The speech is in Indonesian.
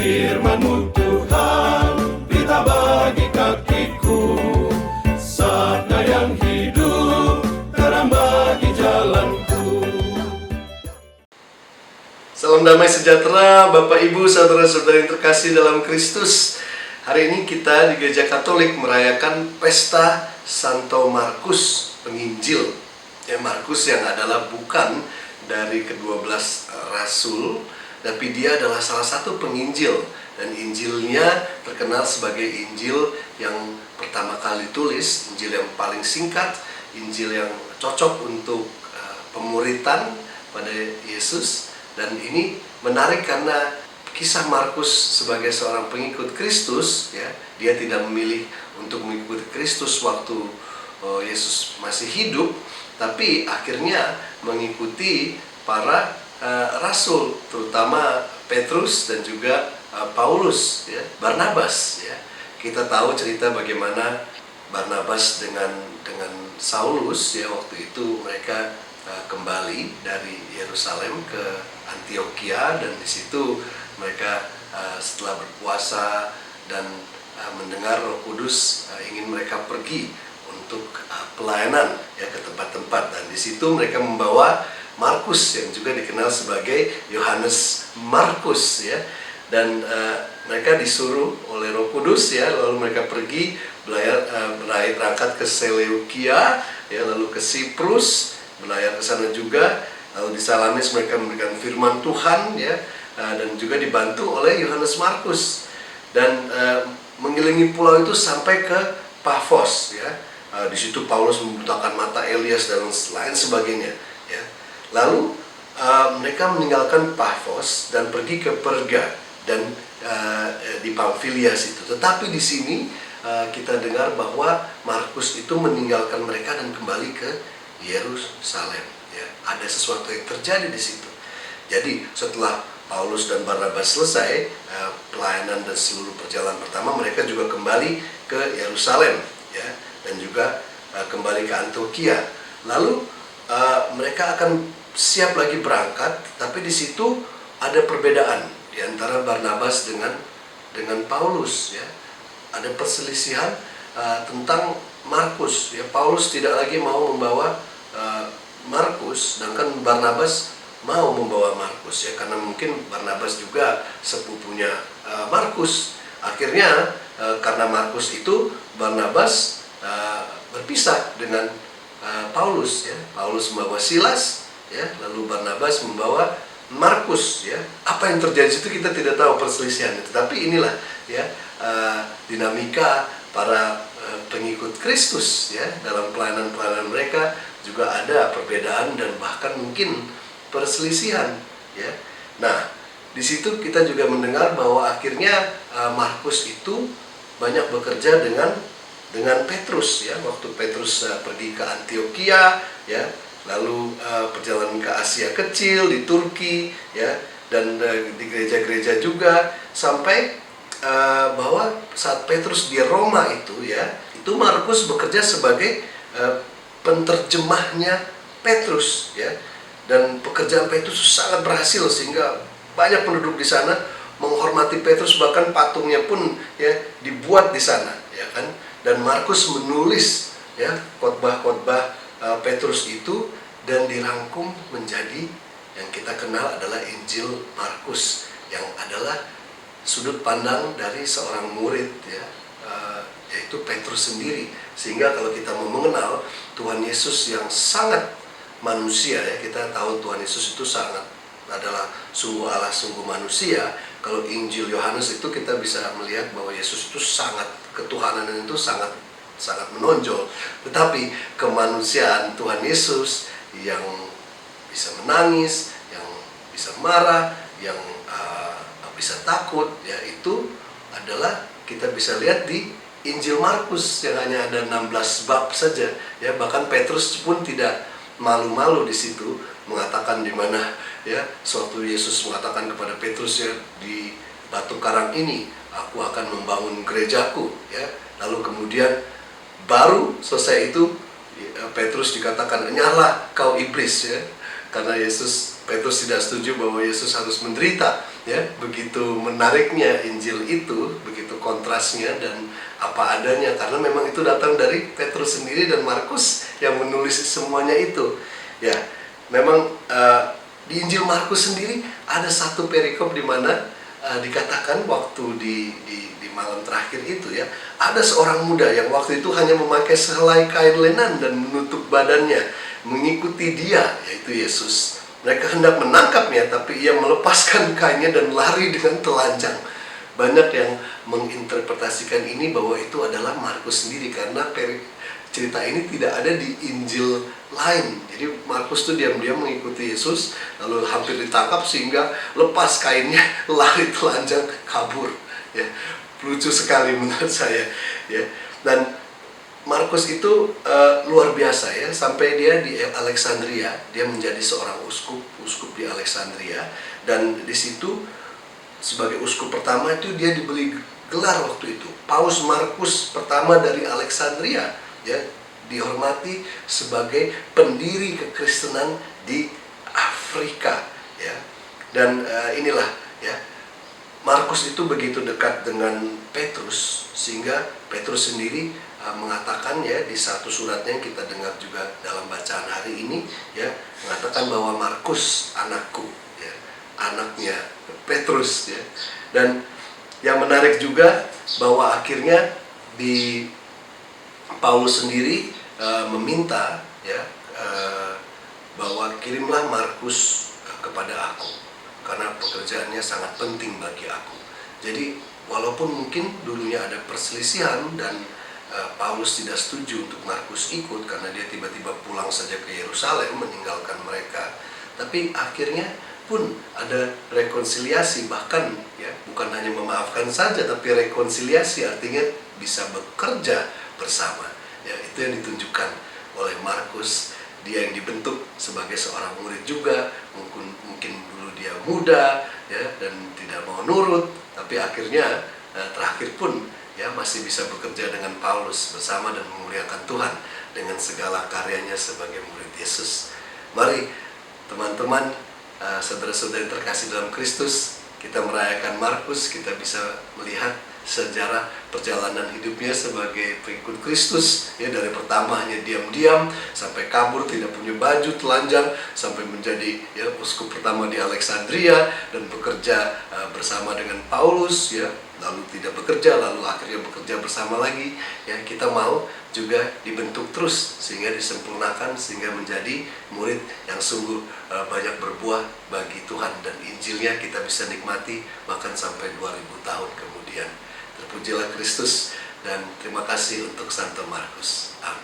Firman-Mu Tuhan, pita bagi kakiku, sabda yang hidup, terang bagi jalanku. Salam damai sejahtera Bapak Ibu, saudara-saudara yang terkasih dalam Kristus. Hari ini kita di Gereja Katolik merayakan pesta Santo Markus Penginjil. Ya, Markus yang adalah bukan dari ke-12 rasul, tapi dia adalah salah satu penginjil, dan Injilnya terkenal sebagai Injil yang pertama kali tulis, Injil yang paling singkat, Injil yang cocok untuk pemuritan pada Yesus. Dan ini menarik karena kisah Markus sebagai seorang pengikut Kristus, ya, dia tidak memilih untuk mengikuti Kristus waktu Yesus masih hidup, tapi akhirnya mengikuti para rasul, terutama Petrus dan juga Paulus, ya, Barnabas, ya. Kita tahu cerita bagaimana Barnabas dengan Saulus, ya, waktu itu mereka kembali dari Yerusalem ke Antioquia, dan di situ mereka setelah berpuasa dan mendengar Roh Kudus ingin mereka pergi untuk pelayanan, ya, ke tempat-tempat, dan di situ mereka membawa Markus yang juga dikenal sebagai Yohanes Markus, ya, dan mereka disuruh oleh Roh Kudus, ya, lalu mereka pergi berangkat ke Seleukia, ya, lalu ke Siprus, berlayar ke sana juga, lalu di Salamis mereka memberikan firman Tuhan, ya, dan juga dibantu oleh Yohanes Markus, dan mengelilingi pulau itu sampai ke Pafos, ya. Di situ Paulus membutakan mata Elias dan lain sebagainya, ya. Lalu mereka meninggalkan Pafos dan pergi ke Perga dan di Pamfilia situ. Tetapi di sini kita dengar bahwa Markus itu meninggalkan mereka dan kembali ke Yerusalem, ya. Ada sesuatu yang terjadi di situ. Jadi setelah Paulus dan Barnabas selesai pelayanan dan seluruh perjalanan pertama, mereka juga kembali ke Yerusalem, ya, dan juga kembali ke Antioquia. Lalu mereka akan siap lagi berangkat, tapi di situ ada perbedaan di antara Barnabas dengan Paulus, ya. Ada perselisihan tentang Markus, ya. Paulus tidak lagi mau membawa Markus, sedangkan Barnabas mau membawa Markus, ya, karena mungkin Barnabas juga sepupunya Markus. Akhirnya karena Markus itu, Barnabas berpisah dengan Paulus, ya. Paulus membawa Silas, ya, lalu Barnabas membawa Markus, ya. Apa yang terjadi itu kita tidak tahu perselisihan itu, tapi inilah, ya, dinamika para pengikut Kristus, ya, dalam pelayanan mereka juga ada perbedaan dan bahkan mungkin perselisihan, ya. Nah, di situ kita juga mendengar bahwa akhirnya Markus itu banyak bekerja dengan Petrus, ya. Waktu Petrus pergi ke Antioquia, ya, lalu perjalanan ke Asia Kecil, di Turki, ya, dan di gereja-gereja juga, sampai bahwa saat Petrus di Roma itu, ya, itu Markus bekerja sebagai penterjemahnya Petrus, ya. Dan pekerjaan Petrus sangat berhasil sehingga banyak penduduk di sana menghormati Petrus, bahkan patungnya pun, ya, dibuat di sana, ya kan. Dan Markus menulis, ya, khotbah-khotbah Petrus itu dan dirangkum menjadi yang kita kenal adalah Injil Markus, yang adalah sudut pandang dari seorang murid, ya, yaitu Petrus sendiri. Sehingga kalau kita mau mengenal Tuhan Yesus yang sangat manusia, ya, kita tahu Tuhan Yesus itu sangat adalah sungguh Allah, sungguh manusia. Kalau Injil Yohanes itu kita bisa melihat bahwa Yesus itu sangat, ketuhanan itu sangat menonjol. Tetapi kemanusiaan Tuhan Yesus yang bisa menangis, yang bisa marah, yang bisa takut, ya, itu adalah kita bisa lihat di Injil Markus yang hanya ada 16 bab saja, ya. Bahkan Petrus pun tidak malu-malu di situ mengatakan, di mana, ya, suatu Yesus mengatakan kepada Petrus, ya, di batu karang ini aku akan membangun gerejaku, ya. Lalu kemudian baru selesai itu Petrus dikatakan, "Nyala kau iblis," ya. Karena Petrus tidak setuju bahwa Yesus harus menderita. ya, begitu menariknya Injil itu, begitu kontrasnya dan apa adanya, karena memang itu datang dari Petrus sendiri dan Markus yang menulis semuanya itu. Ya, memang di Injil Markus sendiri ada satu perikop di mana dikatakan waktu di malam terakhir itu ya, ada seorang muda yang waktu itu hanya memakai sehelai kain lenan dan menutup badannya, mengikuti dia, yaitu Yesus. Mereka hendak menangkapnya, tapi ia melepaskan kainnya dan lari dengan telanjang. Banyak yang menginterpretasikan ini bahwa itu adalah Markus sendiri, karena cerita ini tidak ada di Injil lain. Jadi Markus tuh diam-diam mengikuti Yesus, lalu hampir ditangkap sehingga lepas kainnya, lari telanjang kabur. Ya, lucu sekali menurut saya. Ya, dan Markus itu luar biasa ya, sampai dia di Alexandria, dia menjadi seorang uskup di Alexandria, dan di situ sebagai uskup pertama itu dia diberi gelar waktu itu, Paus Markus pertama dari Alexandria, ya, dihormati sebagai pendiri kekristenan di Afrika, ya. Dan inilah ya, Markus itu begitu dekat dengan Petrus sehingga Petrus sendiri mengatakan ya di satu suratnya yang kita dengar juga dalam bacaan hari ini ya, mengatakan bahwa Markus anakku, ya, anaknya Petrus ya. Dan yang menarik juga bahwa akhirnya di Paulus sendiri meminta ya bahwa kirimlah Markus kepada aku karena pekerjaannya sangat penting bagi aku. Jadi walaupun mungkin dulunya ada perselisihan dan Paulus tidak setuju untuk Markus ikut karena dia tiba-tiba pulang saja ke Yerusalem meninggalkan mereka, tapi akhirnya pun ada rekonsiliasi, bahkan ya bukan hanya memaafkan saja tapi rekonsiliasi, artinya bisa bekerja bersama. Ya, itu yang ditunjukkan oleh Markus. Dia yang dibentuk sebagai seorang murid juga, mungkin dulu dia muda ya dan tidak mau nurut, tapi akhirnya terakhir pun ya masih bisa bekerja dengan Paulus bersama dan memuliakan Tuhan dengan segala karyanya sebagai murid Yesus. Mari teman-teman, saudara-saudara yang terkasih dalam Kristus, kita merayakan Markus, kita bisa melihat sejarah perjalanan hidupnya sebagai pengikut Kristus ya, dari pertama hanya diam-diam sampai kabur, tidak punya baju, telanjang, sampai menjadi ya uskup pertama di Alexandria dan bekerja bersama dengan Paulus ya, lalu tidak bekerja, lalu akhirnya bekerja bersama lagi ya. Kita mau juga dibentuk terus sehingga disempurnakan, sehingga menjadi murid yang sungguh banyak berbuah bagi Tuhan, dan Injilnya kita bisa nikmati bahkan sampai 2000 tahun kemudian. Terpujilah Kristus, dan terima kasih untuk Santo Markus. Amin.